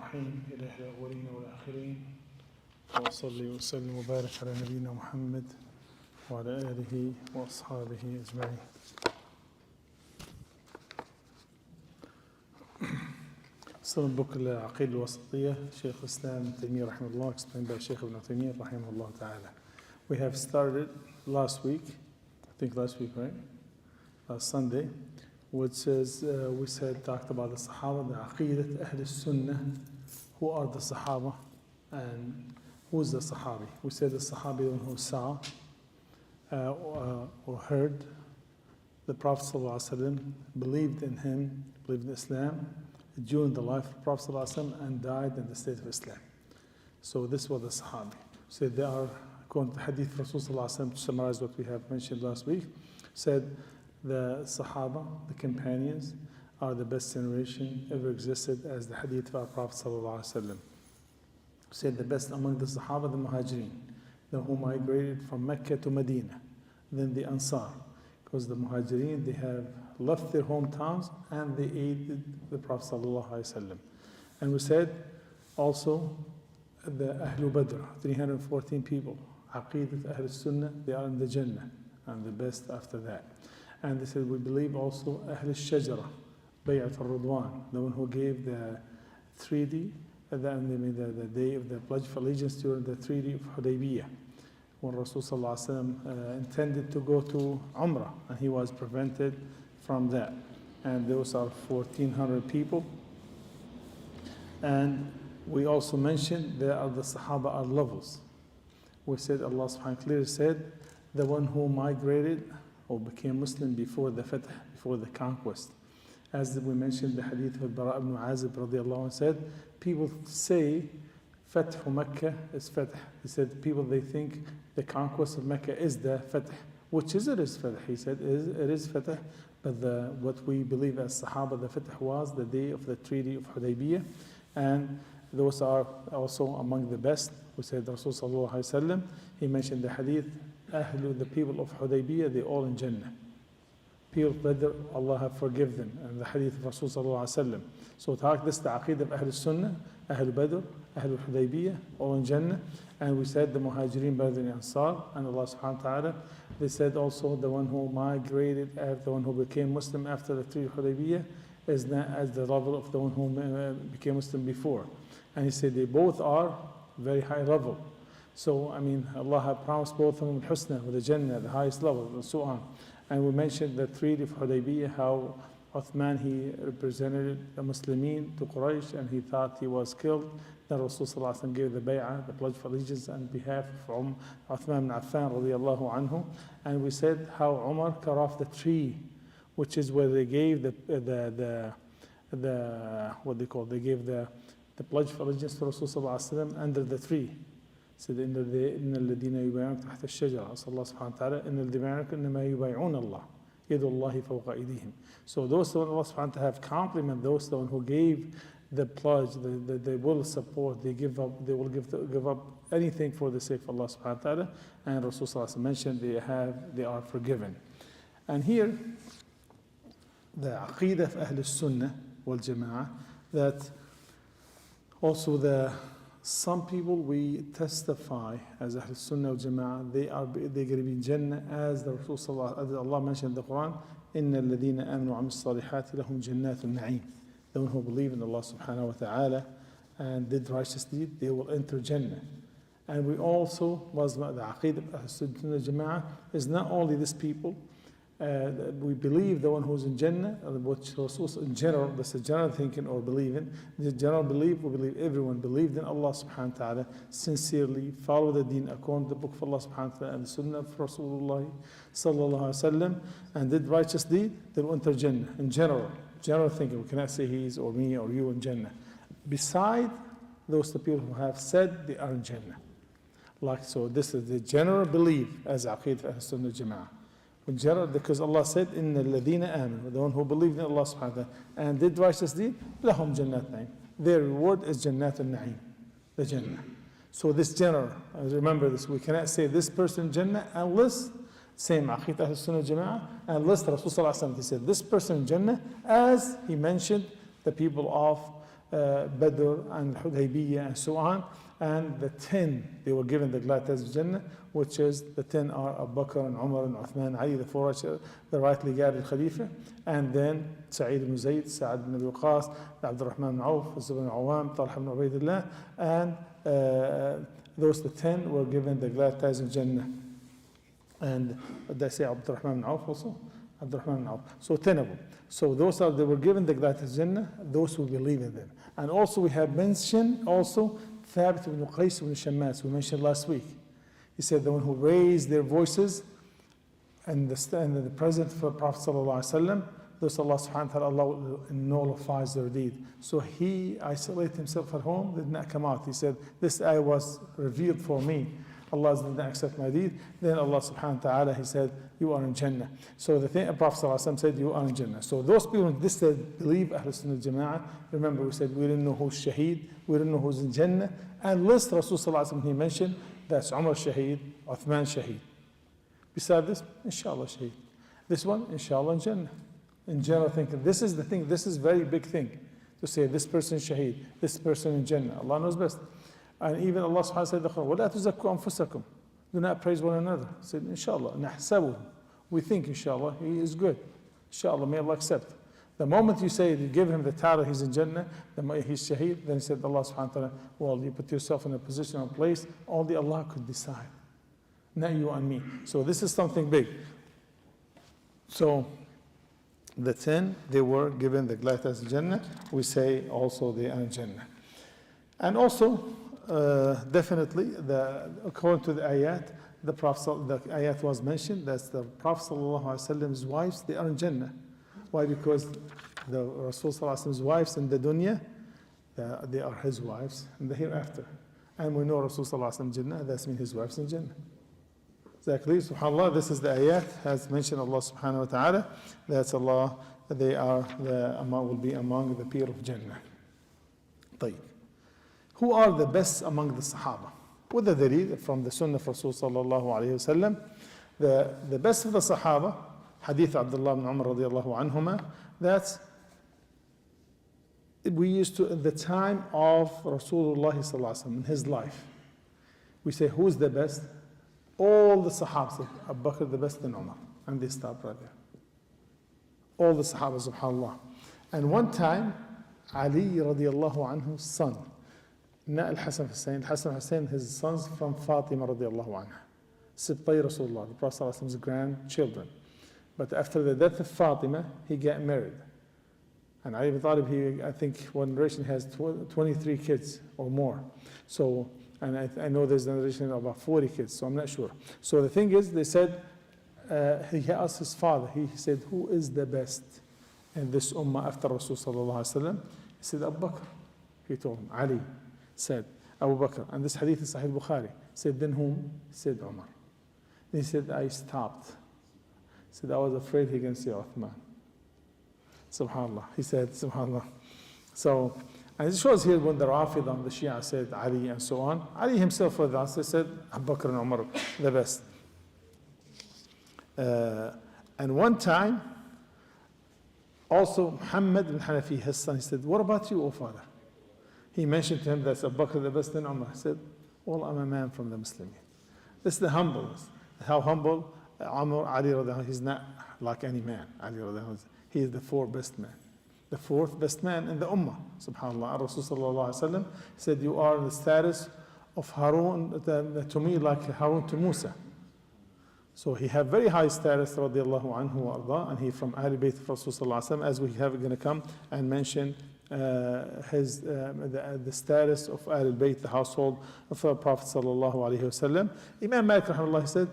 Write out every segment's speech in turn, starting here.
الرحيم إله الأولين والآخرين وصلي وسلم وبارك على نبينا محمد وعلى آله وأصحابه أجمعين. So in the book Al-Aqidah Al-Wasitiyyah, Shaykh Islam Ibn Taymiyyah rahimahullah, explained by Shaykh Ibn Taymiyyah rahimahullah ta'ala. We have started last week, right? Last Sunday, which says, talked about the Sahaba, the Aqeedah, Ahl Sunnah. Who are the Sahaba and who's the Sahabi? We said the Sahabi who saw or heard the Prophet ﷺ, believed in him, believed in Islam during the life of the Prophet ﷺ, and died in the state of Islam. So this was the Sahabi. So they are, according to the Hadith of Rasulullah ﷺ, to summarize what we have mentioned last week, said the Sahaba, the companions, are the best generation ever existed, as the Hadith of our Prophet ﷺ said. The best among the Sahaba, the Muhajirin, who migrated from Mecca to Medina, then the Ansar, because the Muhajirin, they have left their hometowns and they aided the Prophet ﷺ. And we said also the Ahlul Badr, 314 people, Aqeedah Ahl Sunnah, they are in the Jannah, and the best after that. And they said, we believe also Ahl Shajara, Bay'at al-Ridwan, the one who gave the treaty, the day of the Pledge of Allegiance during the Treaty of Hudaybiyah, when Rasulullah ﷺ intended to go to Umrah, and he was prevented from that. And those are 1,400 people. And we also mentioned there are the Sahaba are levels. We said Allah subhanahu wa ta'ala clearly said, the one who migrated or became Muslim before the Fatah, before the conquest. As we mentioned, the hadith of Bara ibn Azib radiallahu anh said, people say Fatah Mecca is Fatah. He said, people, they think the conquest of Mecca is the Fatah, which is it is Fatah. He said, it is Fatah, but what we believe as Sahaba, the Fatah was the day of the Treaty of Hudaybiyah, and those are also among the best. We said Rasulullah sallallahu alaihi wasallam, he mentioned the hadith, the people of Hudaybiyah, they all in Jannah. People of Badr, Allah have forgiven them, and the hadith of Rasulullah sallallahu alaihi wasallam. So talk this the Aqeedah of Ahl Sunnah, Ahl Badr, Ahl Hudaybiyah, all in Jannah. And we said the Muhajirin better than the Ansar, and Allah subhanahu wa ta'ala, they said also the one who migrated, the one who became Muslim after the Treaty of Hudaybiyah is not as the level of the one who became Muslim before. And he said they both are very high level. So, I mean, Allah have promised both of them al-Husna, with the Jannah, the highest level, and so on. And we mentioned the Treaty of Hudaybiyah, how Uthman, he represented the Muslimin to Quraysh, and he thought he was killed. Then Rasulullah gave the bay'ah, the pledge of allegiance, on behalf of Uthman ibn Affan radiallahu anhu. And we said how Umar cut off the tree, which is where they gave the pledge of allegiance to Rasulullah under the tree. Said, إن الذين يبايعونك تحت الشجرة. أسأل الله سبحانه وتعالى إن الذين يبايعونك إنما يبايعون الله يد الله فوق أيديهم. So those that Allah subhanahu wa ta'ala have compliment those who gave the pledge, they will support, they will give up anything for the sake of Allah subhanahu wa ta'ala. And Rasulullah mentioned they are forgiven. And here the Aqeedah of Ahl Sunnah wal Jama'ah, that also some people we testify as Ahl Sunnah wal Jama'ah, they're going to be in Jannah, as the Rasulullah, as Allah mentioned in the Quran, إِنَّ الَّذِينَ آمَنُوا وَعَمِلُوا الصَّالِحَاتِ لَهُمْ جَنَّاتُ النَّعِيمِ. The one who believe in Allah subhanahu wa ta'ala and did righteous deed, they will enter Jannah. And we also, the Aqeedah of Ahl Sunnah wal Jama'ah is not only these people. We believe the one who's in Jannah, which Rasul in general, that's a general thinking or believing. The general belief, we believe everyone believed in Allah subhanahu wa ta'ala, sincerely follow the deen according to the book of Allah subhanahu wa ta'ala and the sunnah of Rasulullah sallallahu alaihi wasallam, and did righteous deed, they will enter Jannah. In general thinking, we cannot say he's or me or you in Jannah. Beside those the people who have said they are in Jannah. So this is the general belief as Aqeedah of Sunnah Jama'ah. In general, because Allah said, إِنَّ الَّذِينَ آمَنُوا, the one who believed in Allah subhanahu wa ta'ala and did righteous deed, لَهُمْ جَنَّاتُ النَّعِيمِ. Their reward is Jannat al-Na'im, the Jannah. So this general, remember this, we cannot say this person Jannah unless, same Aqeedah al-Sunnah Jama'ah, unless Rasulullah he said this person Jannah, as he mentioned the people of Badr and Hudaybiyah and so on. And the 10, they were given the glad tidings of Jannah, which is the 10 are Abu Bakr and Umar and Uthman, Ali, the four, the rightly guided Khalifa, and then Sa'id ibn Zayd, Sa'ad ibn Abi Waqqas, Abdurrahman ibn Auf, Zubayr ibn Awam, Talha ibn Ubaidillah, and those the 10 were given the glad tidings of Jannah. And did I say Abdurrahman ibn Auf also? Abdurrahman ibn Auf. So 10 of them. So those are, they were given the glad tidings of Jannah, those who believe in them. And also we have mentioned also Thabit ibn Qais ibn Shammas, we mentioned last week. He said the one who raised their voices in the presence of the Prophet ﷺ, thus Allah subhanahu wa ta'ala, Allah nullifies their deed. So he isolated himself at home, did not come out. He said, this ayah was revealed for me. Allah did not accept my deed. Then Allah subhanahu wa ta'ala, he said, you are in Jannah. So the thing, Prophet ﷺ said, you are in Jannah. So those people who said, believe Ahlul Sunnah Jama'ah, remember we said, we didn't know who's Shaheed, we didn't know who's in Jannah. And list Rasul ﷺ, he mentioned, that's Umar Shaheed, Uthman Shaheed. Beside this, inshallah Shaheed. This one, inshallah in Jannah. In general thinking, this is the thing, this is very big thing. To say this person is Shaheed, this person in Jannah. Allah knows best. And even Allah subhanahu wa ta'ala said, وَلَا تُزَكُّوا أَنفُسَكُمْ. Do not praise one another. He said, inshallah, نَحْسَبُهُ. We think, inshallah, he is good. Inshallah, may Allah accept. The moment you say, you give him the title, he's in Jannah, he's Shaheed, then he said, Allah subhanahu wa ta'ala, well, you put yourself in a position or place, only Allah could decide. Not you and me. So this is something big. So the 10, they were given the glad tidings of Jannah. We say also they are in Jannah. And also, definitely, according to the ayat, the ayat was mentioned that the Prophet ﷺ's wives, they are in Jannah. Why? Because the Rasul ﷺ's wives in the dunya, they are his wives in the hereafter. And we know Rasul ﷺ in Jannah, that means his wives in Jannah. Exactly, subhanAllah, this is the ayat, has mentioned Allah subhanahu wa ta'ala, that's Allah, they are, will be among the people of Jannah. طيب. Who are the best among the Sahaba? With the dalil from the Sunnah of Rasul sallallahu alayhi wa sallam, the best of the Sahaba, Hadith Abdullah ibn Umar radiallahu anhuma, that we used to, at the time of Rasulullah sallallahu alayhi wa sallam, in his life, we say, who's the best? All the Sahaba said, Abu Bakr the best, then Umar. And they stop right there. All the Sahaba, subhanAllah. And one time, Ali radiallahu anhu's son, not Al-Hasan Hussein. Al-Hasan Hussein, his sons from Fatima radiallahu anha. Sibtay Rasulullah, the Prophet's grandchildren. But after the death of Fatima, he got married. And Ali ibn Talib, I think one narration has 23 kids or more. So, and I know there's a narration of about 40 kids, so I'm not sure. So the thing is, they said, he asked his father, he said, who is the best in this ummah after Rasul sallallahu alaihi wasallam? He said, Abu Bakr. He told him, Ali. Said Abu Bakr, and this hadith is Sahih Bukhari. Said, then whom? Said Umar. He said, I stopped. Said, I was afraid he can say Uthman. Subhanallah. He said, Subhanallah. So, and it shows here when the Rafidah and the Shia said Ali and so on. Ali himself for that said Abu Bakr and Umar the best. And one time, also Muhammad bin Hanafi, his son, he said, what about you, O father? He mentioned to him that Abu Bakr the best, then Umar. He said, well, I'm a man from the Muslimin. This is the humbleness. How humble Umar, Ali radiallahu anhu, he's not like any man. Ali radiallahu anhu, he is the fourth best man. The fourth best man in the ummah. SubhanAllah. Rasul sallallahu alayhi wa sallam said, you are the status of Harun, to me like Harun to Musa. So he had very high status, radiallahu anhu wa arda, and he from Ahl Bayt of Rasul sallallahu alayhi wa sallam, as we have going to come and mention the status of Ahl Bayt, the household of the Prophet sallallahu alayhi wa sallam. Imam Malik rahimahullah said,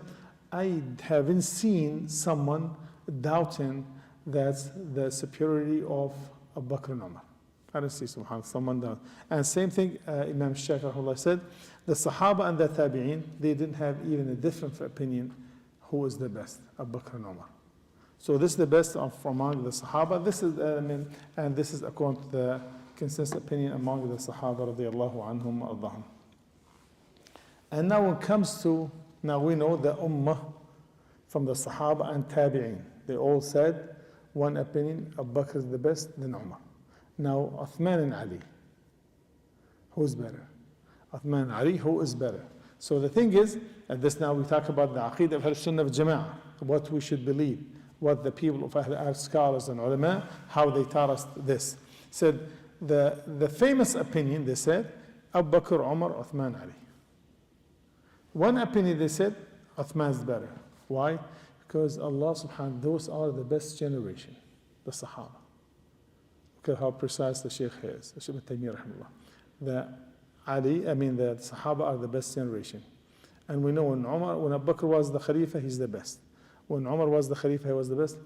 I haven't seen someone doubting that's the superiority of Abu Bakr and Umar. I don't see someone down. And same thing, Imam Shafi'i said, the Sahaba and the Tabi'een, they didn't have even a different opinion who is the best, Abu Bakr and Umar. So this is the best among the Sahaba. This is, and this is according to the consensus opinion among the Sahaba radiallahu anhum ardahum. And now when it comes to, now we know the Ummah from the Sahaba and Tabi'een. They all said, one opinion, Abu Bakr is the best, then Umar. Now, Uthman and Ali. Who's better? Uthman, Ali, who is better? So the thing is, and this now we talk about the Aqeedah of Al-Sunnah wal Jama'ah, what we should believe, what the people of our scholars and ulama, how they taught us this. Said, the famous opinion, they said, Abu Bakr, Umar, Uthman, Ali. One opinion they said, Uthman is better. Why? Because Allah subhanahu, those are the best generation, the Sahaba. Look at how precise the Shaykh is, Shaykh ibn Taymiyyah rahimahullah. The Sahaba are the best generation. And we know when Abu Bakr was the Khalifa, he's the best. When Umar was the Khalifa, he was the best.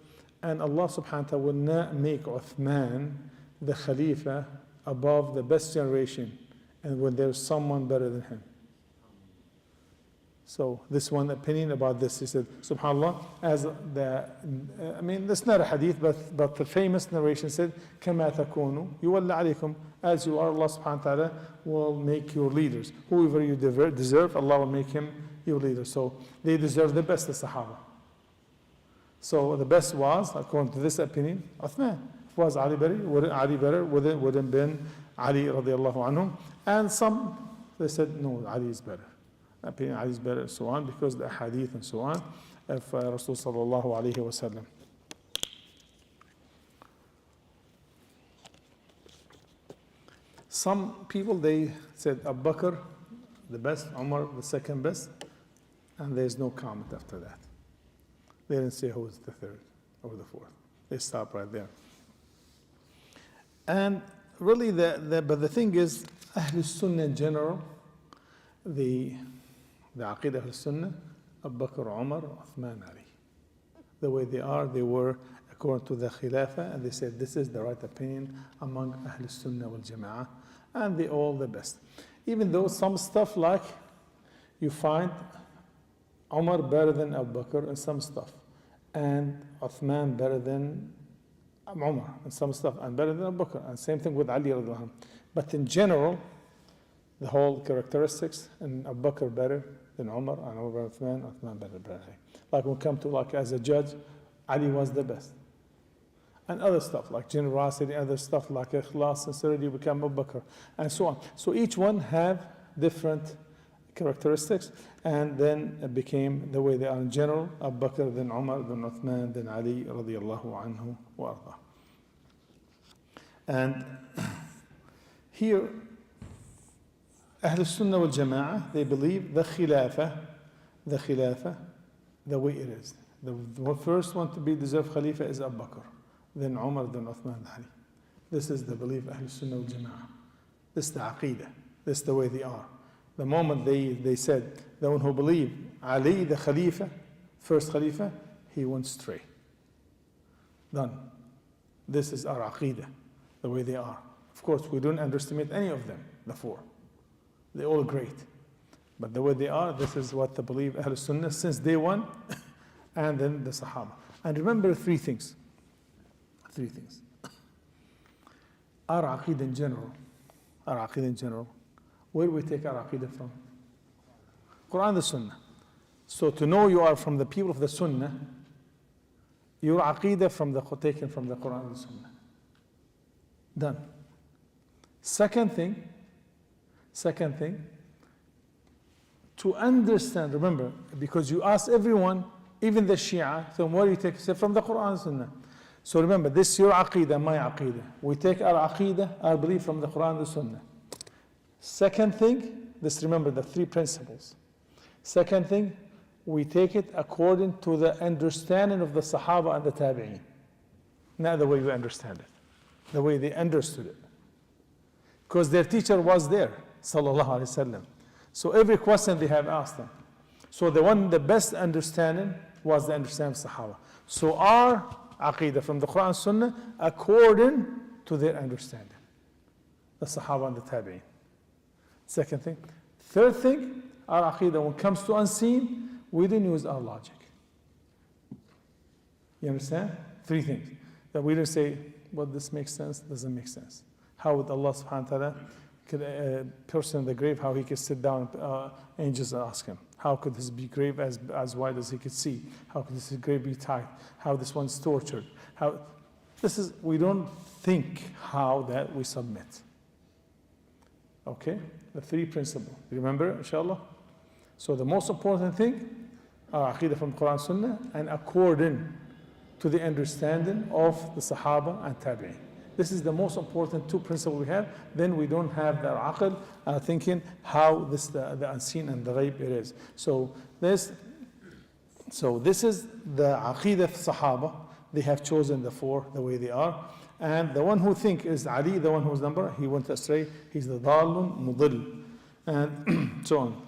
And Allah subhanahu wa ta'ala will not make Uthman the Khalifa above the best generation, and when there's someone better than him. So this one opinion about this, he said, subhanAllah, as that's not a hadith, but the famous narration said, كَمَا تَكُونُوا يُوَلَّ عَلَيْكُمْ, as you are, Allah subhanahu wa ta'ala will make your leaders. Whoever you deserve, Allah will make him your leader. So they deserve the best, the Sahaba. So the best was, according to this opinion, Uthman. If it was Ali better, wouldn't been Ali radiallahu anhum. And some, they said, no, Ali is better. Opinion Ali is better, and so on, because the hadith and so on of Rasul sallallahu alayhi wa sallam. Some people, they said Abu Bakr the best, Umar the second best, and there's no comment after that. They didn't say who was the third or the fourth. They stopped right there. And really, but the thing is, Ahlul Sunnah in general, the Aqeedah of Sunnah, Abu Bakr, Umar, Uthman, Ali. The way they are, they were according to the Khilafah, and they said this is the right opinion among Ahl Sunnah wal Jama'ah, and they all the best. Even though some stuff like you find Umar better than Abu Bakr in some stuff, and Uthman better than Umar in some stuff, and better than Abu Bakr, and same thing with Ali radiallahu anhu. But in general, the whole characteristics, and Abu Bakr better than Umar, and Umar Uthman better than Ali. Like when we come to like as a judge, Ali was the best. And other stuff like generosity, other stuff like ikhlas, sincerity, become Abu Bakr, and so on. So each one have different characteristics, and then it became the way they are in general, Abu Bakr, then Umar, then Uthman, then Ali radiallahu anhu wa arda. And here, Ahl Sunnah wal Jama'ah, they believe the Khilafah, the way it is. The first one to be deserved Khalifa is Abu Bakr, then Umar, then Uthman, then Ali. This is the belief of Ahl Sunnah wal Jama'ah. This is the Aqeedah. This is the way they are. The moment they said, the one who believed Ali, the Khalifa, first Khalifa, he went straight. Done. This is our Aqeedah, the way they are. Of course, we don't underestimate any of them, the four. They're all great. But the way they are, this is what the belief of Ahl Sunnah since day one, and then the Sahaba. And remember three things. Our Aqeedah in general, where do we take our Aqeedah from? Quran and the Sunnah. So to know you are from the people of the Sunnah, your Aqeedah taken from the Quran and the Sunnah. Done. Second thing, to understand, remember, because you ask everyone, even the Shia, so where do you take? Say from the Quran and Sunnah. So remember, this is your Aqeedah, my Aqeedah. We take our Aqeedah, our belief from the Quran and the Sunnah. Second thing, remember the three principles. Second thing, we take it according to the understanding of the Sahaba and the Tabi'een. Not the way we understand it, the way they understood it. Because their teacher was there, sallallahu alaihi wasallam. So every question they have asked them. So the best understanding was the understanding of Sahaba. So our Aqeedah from the Quran and Sunnah according to their understanding. The Sahaba and the Tabi'een. Second thing. Third thing, our Aqeedah, when it comes to unseen, we didn't use our logic. You understand? Three things. That we didn't say, well, this makes sense, doesn't make sense. How would Allah subhanahu wa ta'ala, could a person in the grave, how he could sit down, angels ask him, how could this be grave as wide as he could see? How could this grave be tight? How this one's tortured? We don't think how that we submit. Okay? The three principles. Remember, inshallah? So the most important thing are Aqeedah from Quran and Sunnah and according to the understanding of the Sahaba and Tabi'in. This is the most important two principles we have. Then we don't have the aql thinking how this the unseen and the ghaib it is. So this is the Aqeedah of Sahaba. They have chosen the four the way they are. And the one who think is Ali, the one who's number, he went astray. He's the Dallun Mudil. And so on.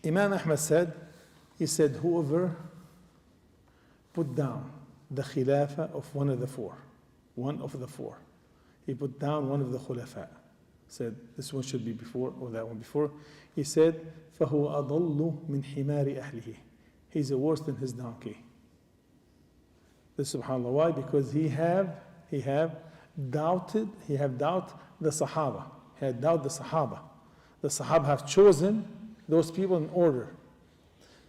Imam Ahmad said, he said, whoever put down the khilafah of one of the four, he put down one of the khulafa, said this one should be before or that one before. He said, فَهُوَ أَضَلُّ مِنْ حِمَارِ أَهْلِهِ. He's worse than his donkey. This subhanAllah. Why? Because he have doubt the Sahaba. He had doubt the Sahaba. The Sahaba have chosen those people in order.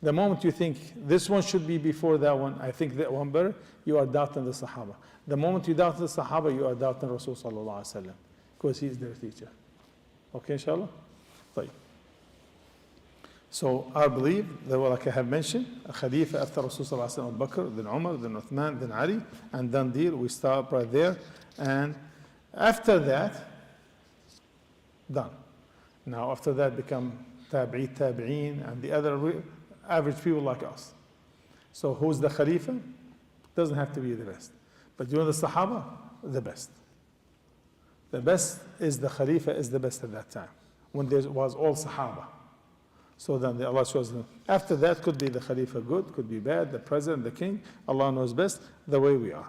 The moment you think this one should be before that one, I think that one better, you are doubting the Sahaba. The moment you doubt the Sahaba, you are doubting Rasul sallallahu alaihi wasallam, because he is their teacher. Okay, inshallah? طيب. So our belief, that like I have mentioned, a Khalifa after Rasul sallallahu alaihi wasallam, Abu Bakr, then Umar, then Uthman, then Ali, and done deal. We stop right there. And after that, done. Now after that become tabi'een, and the other average people like us. So who's the Khalifa? Doesn't have to be the best. But during the Sahaba, the best. The best is the Khalifa is the best at that time, when there was all Sahaba. So then Allah shows them. After that could be the Khalifa good, could be bad, the president, the king. Allah knows best the way we are.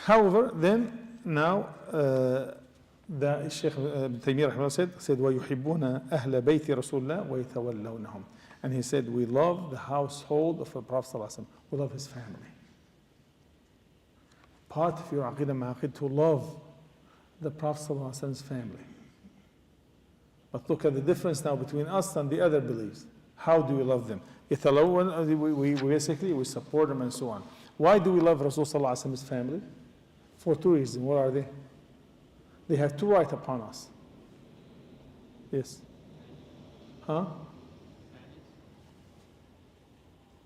However, then now the Shaykh Ibn Taymiyyah said وَيُحِبُّونَ أَهْلَ بَيْتِ رَسُولِ اللَّهِ وَيَتَوَلَّوْنَهُم. And he said, we love the household of the Prophet ﷺ. We love his family. Part of your Aqeedah to love the Prophet ﷺ's family. But look at the difference now between us and the other beliefs. How do we love them? We basically support them and so on. Why do we love Rasul ﷺ's family? For two reasons. What are they? They have two rights upon us. Yes. Huh?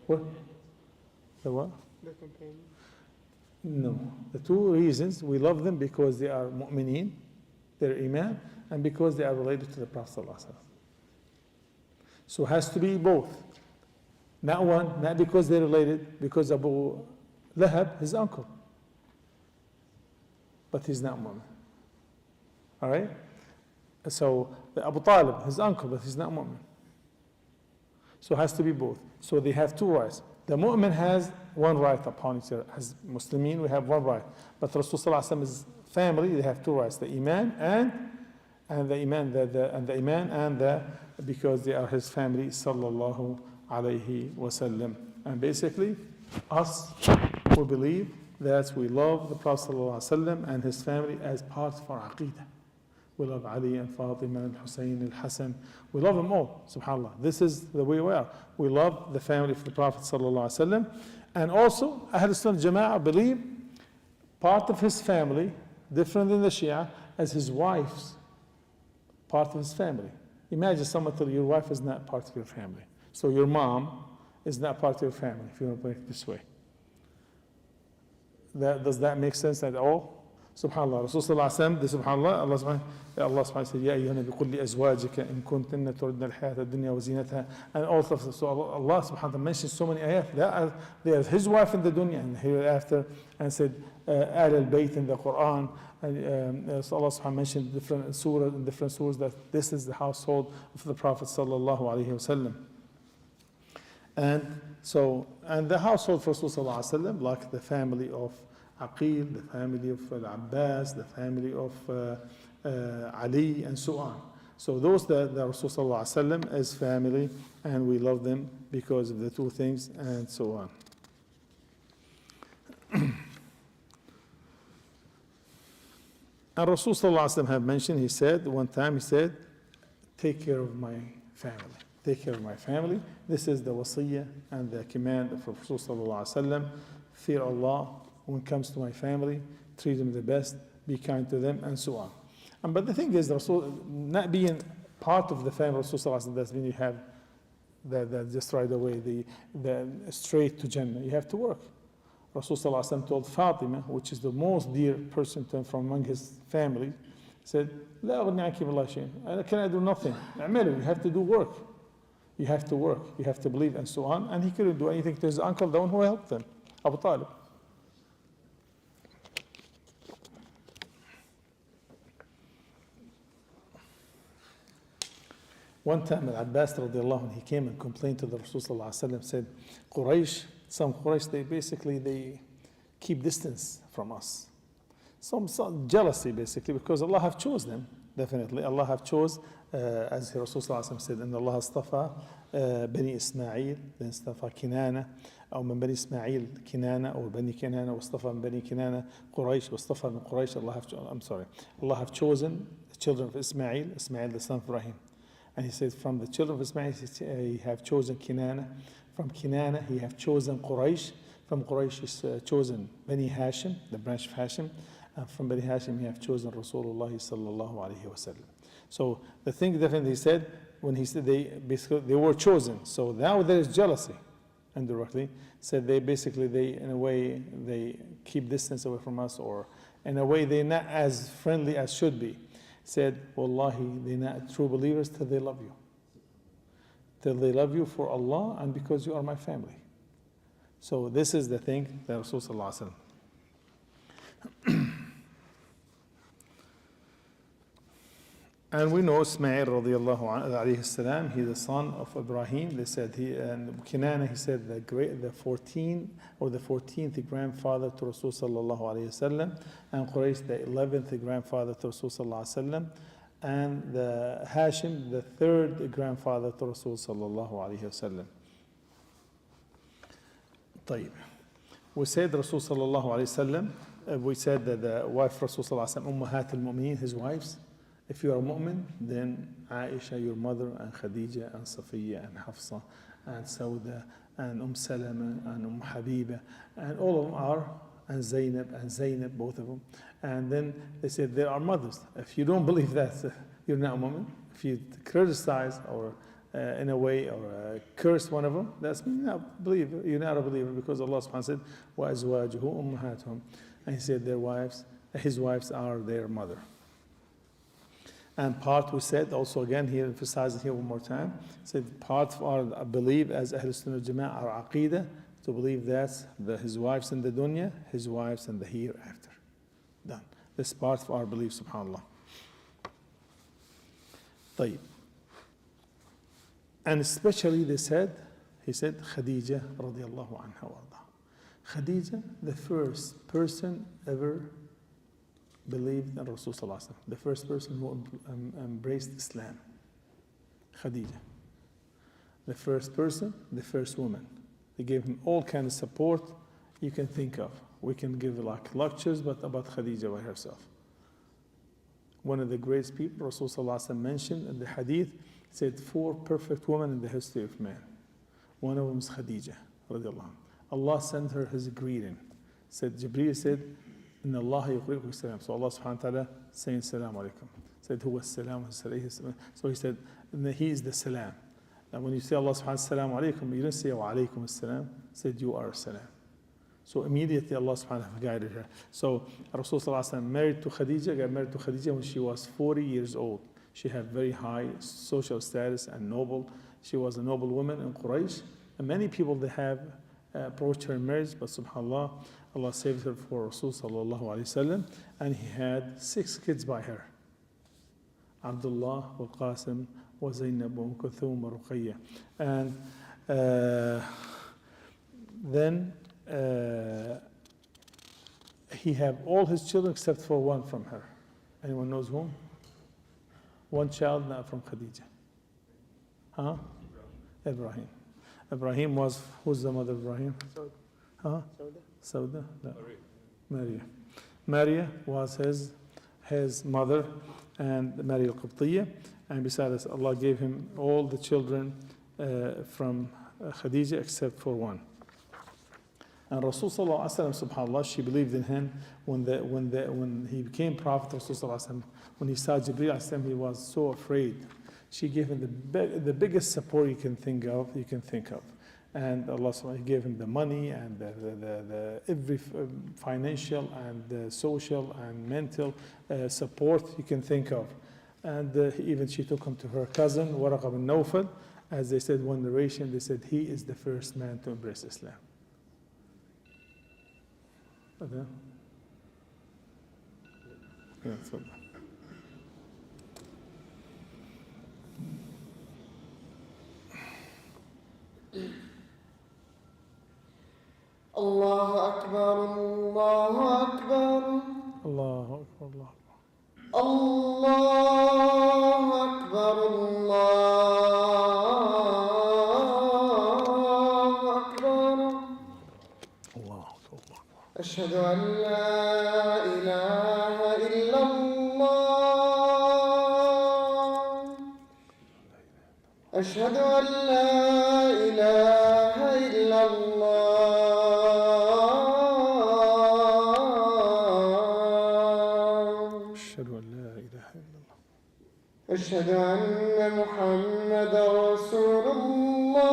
What? The what? The companion. No. The two reasons we love them because they are mu'mineen, they're iman, and because they are related to the Prophet ﷺ. So it has to be both. Not one, not because they're related, because Abu Lahab, his uncle. But he's not mu'min. All right? So Abu Talib, his uncle, but he's not mu'min. So it has to be both. So they have two rights. The mu'min has one right upon each other. As Muslimin, we have one right. But Rasulullah's family, they have two rights: the iman because they are his family, sallallahu alayhi wasallam. And basically, us who believe that we love the Prophet sallallahu alayhi wasallam and his family as part of our Aqeedah. We love Ali and Fatima and Hussein and Hassan. We love them all, subhanAllah. This is the way we are. We love the family of the Prophet sallallahu alaihi wasallam. And also, Ahl Sunnah Jama'ah believe part of his family, different than the Shia, as his wife's part of his family. Imagine someone tell you your wife is not part of your family. So your mom is not part of your family, if you want to put it this way. Does that make sense at all? Subhanallah, Rasulullah subhanallah, Allah subhanahu said, Ya ayyuha nabi qul li azwajika in kuntunna turidna al-hayata ad-dunya wa zinataha. And also, so Allah subhanahu mentions so many ayat. There is his wife in the dunya and hereafter, and said, Ahl al-Bayt in the Quran. And so Allah subhanahu mentioned different surahs that this is the household of the Prophet sallallahu alaihi wasallam. And the household for Rasulullah sallallahu alaihi wasallam, like the family of Aqil, the family of Al-Abbas, the family of Ali, and so on. So those that the Rasulullah sallallahu alaihi wasallam is family, and we love them because of the two things, and so on. And Rasul sallallahu alaihi wasallam have mentioned, he said, one time he said, take care of my family. Take care of my family. This is the wasiyah and the command of Rasul sallallahu alaihi wasallam. Fear Allah when it comes to my family, treat them the best, be kind to them, and so on. But the thing is, Rasul, not being part of the family of Rasul, that's when you have that just right away, the straight to Jannah. You have to work. Rasul told Fatima, which is the most dear person to him from among his family, said, لا أغني عنك بالله شيء. Can I do nothing? اعملوا. You have to do work. You have to work. You have to believe and so on. And he couldn't do anything to his uncle, the one who helped him, Abu Talib. One time, Al-Abbas radiallahu anhu, he came and complained to the Rasul sallallahu alaihi wasallam, said, Quraysh, some Quraysh, they keep distance from us. Some jealousy, basically, because Allah have chose them. Definitely, Allah have chose, as the Rasul sallallahu alaihi wasallam said, إن الله اصطفى بني إسماعيل, then اصطفى كنانة, أو من بني إسماعيل كنانة, أو بني كنانة, واصطفى من بني كنانة قريش, واصطفى من قريش, Allah have chosen the children of Ismail, the son of Ibrahim. And he said, from the children of Ismail, he have chosen Kinana. From Kinana, he have chosen Quraysh. From Quraysh, he's chosen Bani Hashim, the branch of Hashim. And from Bani Hashim, he have chosen Rasulullah sallallahu alayhi wa sallam. So the thing definitely he said, when he said they were chosen. So now there is jealousy, indirectly. Said in a way, they keep distance away from us, or in a way, they're not as friendly as should be. Said, Wallahi, they're not true believers till they love you. Till they love you for Allah and because you are my family. So this is the thing that Rasul sallallahu alaihi wasallam. And we know Ismail radiallahu alayhi salam, he's the son of Ibrahim. They said and Kinana, he said the 14th grandfather to Rasul sallallahu alayhi wasallam, and Quraysh the 11th grandfather to Rasul sallallahu alayhi wasallam, and the Hashim the 3rd grandfather to Rasul sallallahu alayhi wasallam. طيب. We said Rasul sallallahu alayhi wasallam, we said that the wife Rasul sallallahu alayhi wasallam, Ummahat al-Mu'mineen, his wives. If you are a mu'min, then Aisha, your mother, and Khadija, and Safiya, and Hafsa, and Sauda, and Salama, and Habiba, and all of them are, and Zainab, both of them. And then they said there are mothers. If you don't believe that, you're not a mu'min. If you criticize or in a way or curse one of them, that's not believer. You're not a believer, because Allah subhanahu wa ta'ala said, وَأَزْوَاجُهُ أُمَّهَاتُهُم. And he said his wives are their mother. And part we said also again here, emphasize it here one more time, said part of our belief as Ahl Sunnah Jama'ah, our Aqeedah, to believe that his wives in the dunya, his wives in the hereafter. Done. This part of our belief, subhanAllah. طيب. And especially he said Khadija radiallahu anha warda. Khadija, the first person ever believed in Rasul sallallahu alaihi wasallam, the first person who embraced Islam. Khadija, the first person, the first woman. They gave him all kind of support you can think of. We can give like lectures, but about Khadija by herself. One of the greatest people Rasul sallallahu alaihi wasallam mentioned in the hadith, said 4 perfect women in the history of man. One of them is Khadija radiallahu anha. Allah sent her his greeting. Said Jibreel said, إن الله يقرئكم السلام. So Allah subhanahu wa ta'ala saying salam alaikum. Said هو السلام. So he said he is the salam. And when you say Allah subhanahu wa ta'ala salam alaikum, you don't say wa alaikum salam. Said you are salam. So immediately Allah subhanahu wa ta'ala guided her. So Rasul sallallahu alaihi wasallam got married to Khadija when she was 40 years old. She had very high social status and noble. She was a noble woman in Quraysh. And many people they have approached her in marriage, but subhanAllah, Allah saved her for Rasul sallallahu alayhi wasallam, and he had 6 kids by her. Abdullah wa Qasim wa Zainab wa Kulthum wa Ruqayya. And then he had all his children except for one from her. Anyone knows whom? One child not from Khadija. Huh? Ibrahim. Ibrahim was, who's the mother of Ibrahim? Huh? Sauda? No. Maria. Maria was his mother, and Maria al-Qibtiyya. And besides, Allah gave him all the children from Khadija except for one. And Rasul sallallahu alaihi wasallam, subhanAllah, she believed in him when he became Prophet. Rasul sallallahu alaihi wasallam, when he saw Jibreel alayhi salam, he was so afraid. She gave him the biggest support you can think of. And Allah subhanahu wa ta'ala gave him the money and the every financial and social and mental support you can think of. And even she took him to her cousin, Waraqa bin Nawfal. As they said, one narration, they said, he is the first man to embrace Islam. Okay. Yeah, so. Allahu Akbar, Allahu Akbar. Allahu Akbar, Allahu Akbar, Allahu Akbar. Allahu Akbar. Ashhadu an la ilaha illallah. Ashhadu an la ilaha illallah. أشهد أن محمدا رسول الله.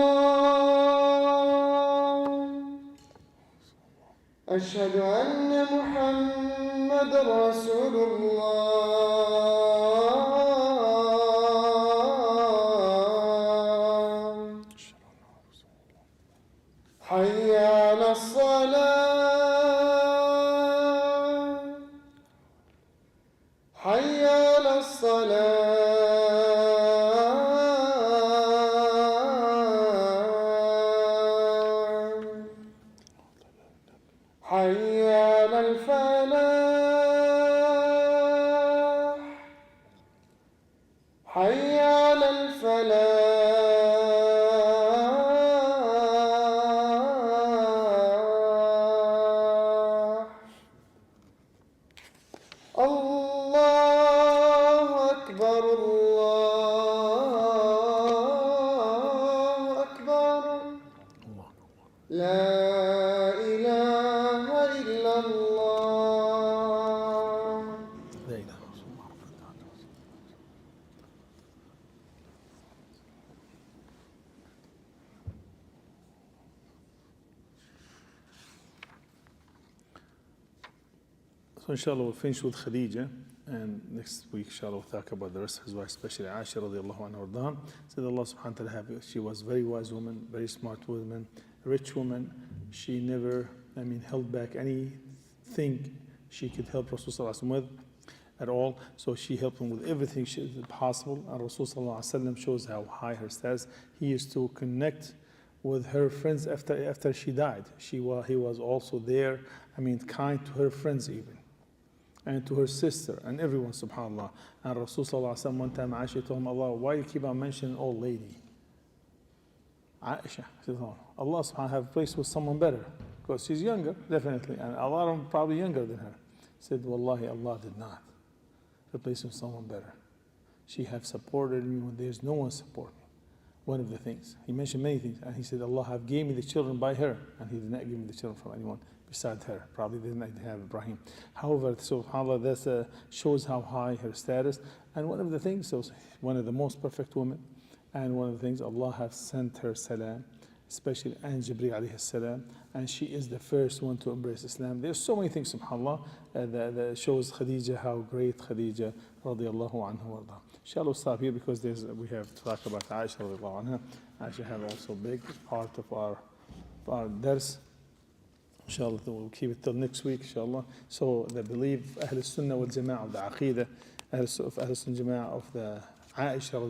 أشهد أن محمدا رسول الله. حي على الصلاة. حي على الصلاة. حي على الفلاح. حي على الفلاح. الله أكبر، الله أكبر. لا So inshallah we'll finish with Khadija, and next week inshallah we'll talk about the rest of his wife, especially Aisha radiallahu anha warḍaha. Said Allah subhanahu wa ta'ala, she was a very wise woman, very smart woman, rich woman. She never, held back anything she could help Rasul sallallahu alaihi wasallam with at all. So she helped him with everything possible. And Rasul sallallahu alaihi wasallam shows how high her status. He used to connect with her friends after she died. He was also there, kind to her friends even, and to her sister and everyone, subhanAllah. And Rasul sallallahu alaihi wasallam, one time Aisha told him, Allah, why you keep on mentioning old lady? Aisha said, oh, Allah subhanahu wa ta'ala have placed with someone better, because she's younger, definitely, and a lot of them probably younger than her. Said, Wallahi, Allah did not replace with someone better. She have supported me when there's no one support me. One of the things, he mentioned many things, and he said, Allah have gave me the children by her, and he did not give me the children from anyone besides her. Probably did not have Ibrahim. However, subhanAllah, that shows how high her status. And one of the things, so one of the most perfect women, and one of the things, Allah has sent her salam, especially and Jibreel alayhi salam, and she is the first one to embrace Islam. There's so many things, subhanAllah, that shows Khadija, how great Khadija radiallahu anha warda. Inshallah we'll stop here because we have to talk about Aisha radiallahu anha. Aisha have also a big part of our dars. Inshallah, we'll keep it till next week, inshallah. So the belief, Ahl Sunnah wal Jama'ah of the Aqeedah, Ahl Sunnah Jama'ah of the Aisha